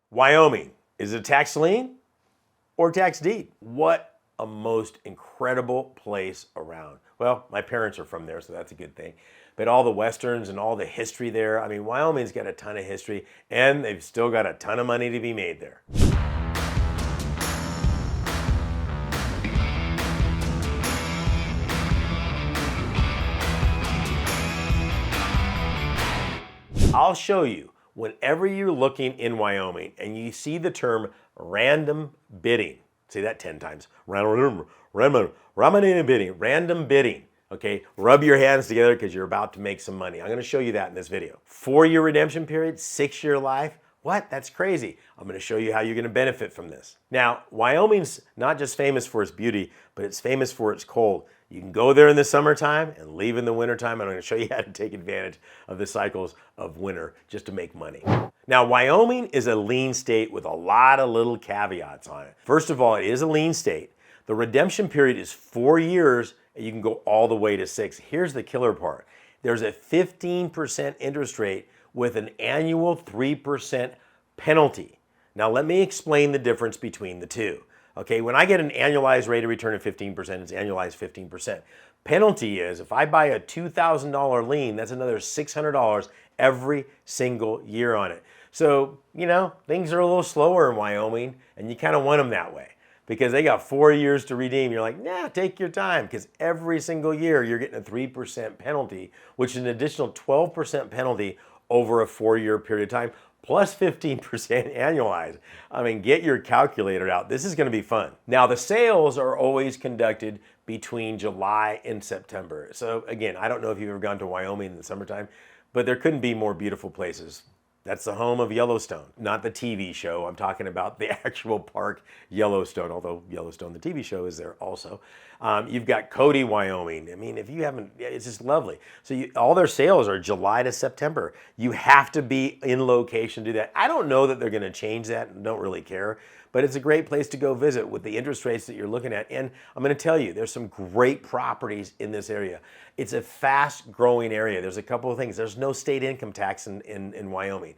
Wyoming, is it tax lien or tax deed? What a most incredible place around. Well, my parents are from there, so that's a good thing. But all the westerns and all the history there, I mean, Wyoming's got a ton of history, and they've still got a ton of money to be made there. I'll show you, whenever you're looking in Wyoming and you see the term random bidding, say that 10 times, random bidding, okay? Rub your hands together because you're about to make some money. I'm gonna show you that in this video. 4-year redemption period, 6-year life, what? That's crazy. I'm gonna show you how you're gonna benefit from this. Now, Wyoming's not just famous for its beauty, but it's famous for its cold. You can go there in the summertime and leave in the wintertime. I'm gonna show you how to take advantage of the cycles of winter just to make money. Now, Wyoming is a lien state with a lot of little caveats on it. First of all, it is a lien state. The redemption period is 4 years, and you can go all the way to 6. Here's the killer part. There's a 15% interest rate with an annual 3% penalty. Now, let me explain the difference between the two. Okay, when I get an annualized rate of return of 15%, it's annualized 15%. Penalty is, if I buy a $2,000 lien, that's another $600 every single year on it. So, you know, things are a little slower in Wyoming, and you kind of want them that way because they got 4 years to redeem. You're like, nah, take your time, because every single year you're getting a 3% penalty, which is an additional 12% penalty over a 4-year period of time, plus 15% annualized. I mean, get your calculator out. This is gonna be fun. Now, the sales are always conducted between July and September. So again, I don't know if you've ever gone to Wyoming in the summertime, but there couldn't be more beautiful places. That's the home of Yellowstone, not the TV show. I'm talking about the actual park, Yellowstone, although Yellowstone, the TV show, is there also. You've got Cody, Wyoming. I mean, if you haven't, it's just lovely. So all their sales are July to September. You have to be in location to do that. I don't know that they're gonna change that and don't really care, but it's a great place to go visit with the interest rates that you're looking at. And I'm gonna tell you, there's some great properties in this area. It's a fast growing area. There's a couple of things. There's no state income tax in Wyoming.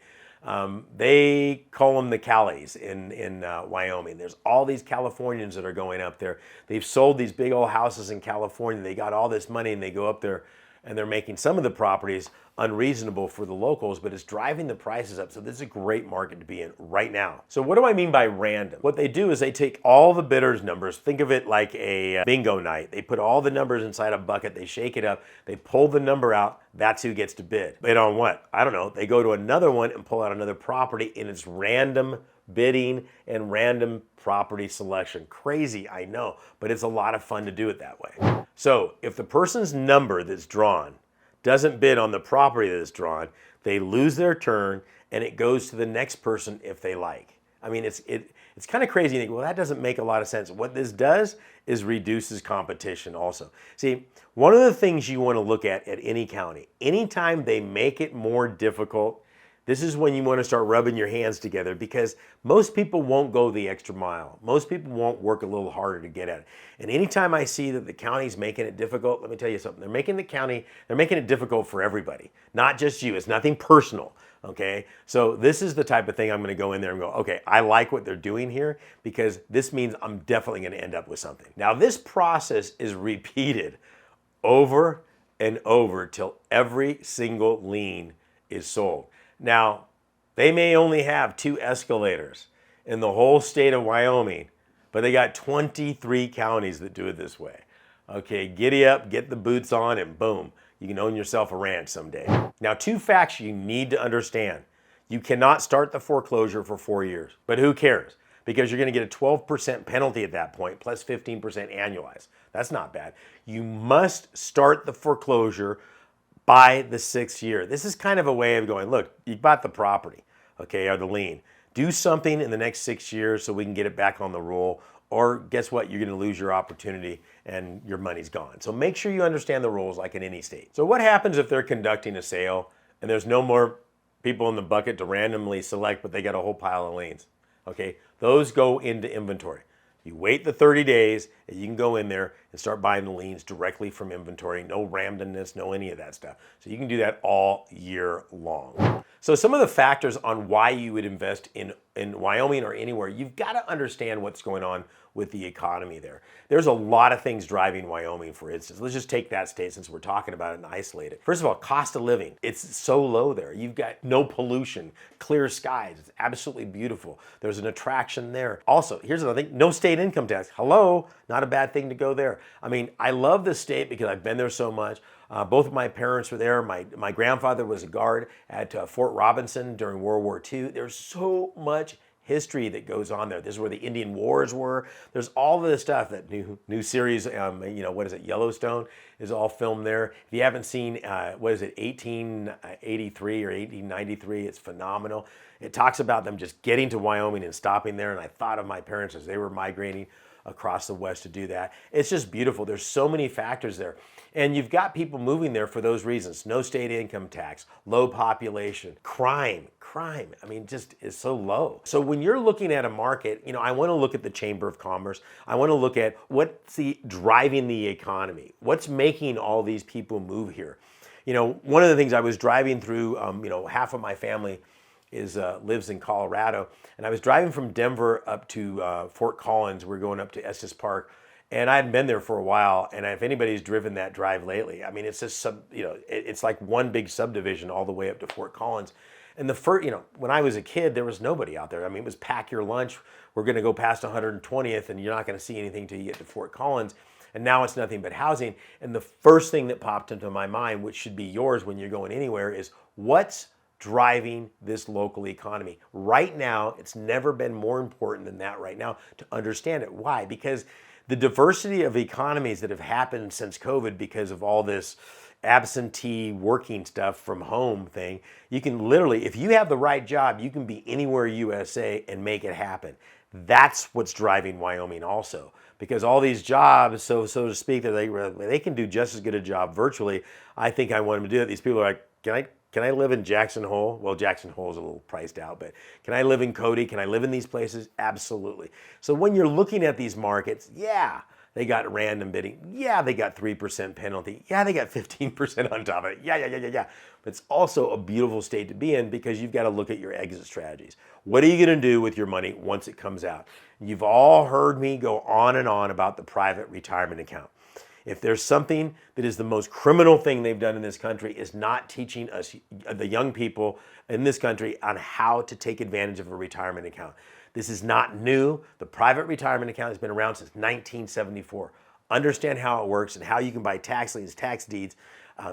They call them the Callies in Wyoming. There's all these Californians that are going up there. They've sold these big old houses in California. They got all this money and they go up there and they're making some of the properties unreasonable for the locals, but it's driving the prices up. So this is a great market to be in right now. So what do I mean by random? What they do is they take all the bidders' numbers. Think of it like a bingo night. They put all the numbers inside a bucket, they shake it up, they pull the number out, that's who gets to bid. Bid on what? I don't know. They go to another one and pull out another property, and it's random bidding and random property selection. Crazy, I know, but it's a lot of fun to do it that way. So if the person's number that's drawn doesn't bid on the property that is drawn, they lose their turn and it goes to the next person if they like. I mean, it's kind of crazy. You think, well, that doesn't make a lot of sense. What this does is reduces competition also. See, one of the things you want to look at any county, anytime they make it more difficult, this is when you want to start rubbing your hands together, because most people won't go the extra mile. Most people won't work a little harder to get at it. And anytime I see that the county's making it difficult, let me tell you something. They're making it difficult for everybody, not just you. It's nothing personal, okay? So this is the type of thing I'm going to go in there and go, okay, I like what they're doing here, because this means I'm definitely going to end up with something. Now, this process is repeated over and over till every single lien is sold. Now, they may only have 2 escalators in the whole state of Wyoming, but they got 23 counties that do it this way. Okay, giddy up, get the boots on, and boom, you can own yourself a ranch someday. Now, 2 facts you need to understand. You cannot start the foreclosure for 4 years, but who cares? Because you're gonna get a 12% penalty at that point, plus 15% annualized. That's not bad. You must start the foreclosure by the 6th year. This is kind of a way of going, look, you bought the property, okay, or the lien. Do something in the next 6 years so we can get it back on the roll, or guess what? You're gonna lose your opportunity and your money's gone. So make sure you understand the rules like in any state. So what happens if they're conducting a sale and there's no more people in the bucket to randomly select, but they got a whole pile of liens? Okay, those go into inventory. You wait the 30 days and you can go in there, and start buying the liens directly from inventory. No randomness, no any of that stuff. So you can do that all year long. So some of the factors on why you would invest in Wyoming or anywhere, you've got to understand what's going on with the economy there. There's a lot of things driving Wyoming, for instance. Let's just take that state since we're talking about it and isolate it. First of all, cost of living. It's so low there. You've got no pollution, clear skies. It's absolutely beautiful. There's an attraction there. Also, here's another thing, no state income tax. Hello, not a bad thing to go there. I mean, I love this state because I've been there so much. Both of my parents were there. My grandfather was a guard at Fort Robinson during World War II. There's so much history that goes on there. This is where the Indian Wars were. There's all of this stuff. That new series, what is it, Yellowstone, is all filmed there. If you haven't seen, 1883 or 1893, it's phenomenal. It talks about them just getting to Wyoming and stopping there, and I thought of my parents as they were migrating across the West to do that. It's just beautiful. There's so many factors there. And you've got people moving there for those reasons. No state income tax, low population, crime, I mean, just is so low. So when you're looking at a market, I want to look at the Chamber of Commerce. I want to look at what's driving the economy. What's making all these people move here? One of the things I was driving through, half of my family lives in Colorado, and I was driving from Denver up to Fort Collins. We're going up to Estes Park, and I hadn't been there for a while. And if anybody's driven that drive lately, I mean, it's just it's like one big subdivision all the way up to Fort Collins. And the first, when I was a kid, there was nobody out there. I mean, it was pack your lunch. We're going to go past 120th, and you're not going to see anything till you get to Fort Collins. And now it's nothing but housing. And the first thing that popped into my mind, which should be yours when you're going anywhere, is what's driving this local economy. Right now, it's never been more important than that right now to understand it. Why? Because the diversity of economies that have happened since COVID because of all this absentee working stuff from home thing, you can literally, if you have the right job, you can be anywhere USA and make it happen. That's what's driving Wyoming also, because all these jobs, so to speak, that they can do just as good a job virtually. I think I want them to do it. These people are like, can I live in Jackson Hole? Well, Jackson Hole is a little priced out, but can I live in Cody? Can I live in these places? Absolutely. So when you're looking at these markets, yeah, they got random bidding. Yeah, they got 3% penalty. Yeah, they got 15% on top of it. Yeah. But it's also a beautiful state to be in because you've got to look at your exit strategies. What are you going to do with your money once it comes out? You've all heard me go on and on about the private retirement account. If there's something that is the most criminal thing they've done in this country is not teaching us, the young people in this country, on how to take advantage of a retirement account. This is not new. The private retirement account has been around since 1974. Understand how it works and how you can buy tax liens, tax deeds,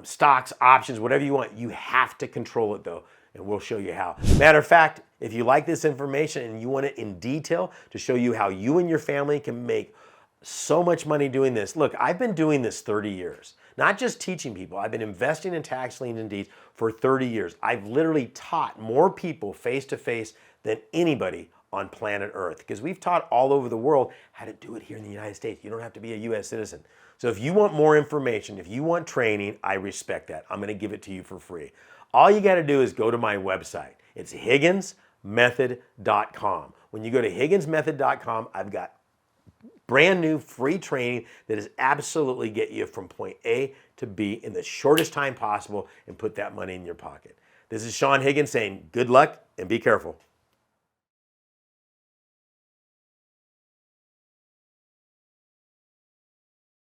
stocks, options, whatever you want. You have to control it though, and we'll show you how. Matter of fact, if you like this information and you want it in detail to show you how you and your family can make so much money doing this. Look, I've been doing this 30 years, not just teaching people. I've been investing in tax liens and deeds for 30 years. I've literally taught more people face to face than anybody on planet Earth, because we've taught all over the world how to do it here in the United States. You don't have to be a U.S. citizen. So if you want more information, if you want training, I respect that. I'm going to give it to you for free. All you got to do is go to my website. It's higginsmethod.com. When you go to higginsmethod.com, I've got brand new free training that is absolutely get you from point A to B in the shortest time possible and put that money in your pocket. This is Saen Higgins saying good luck and be careful.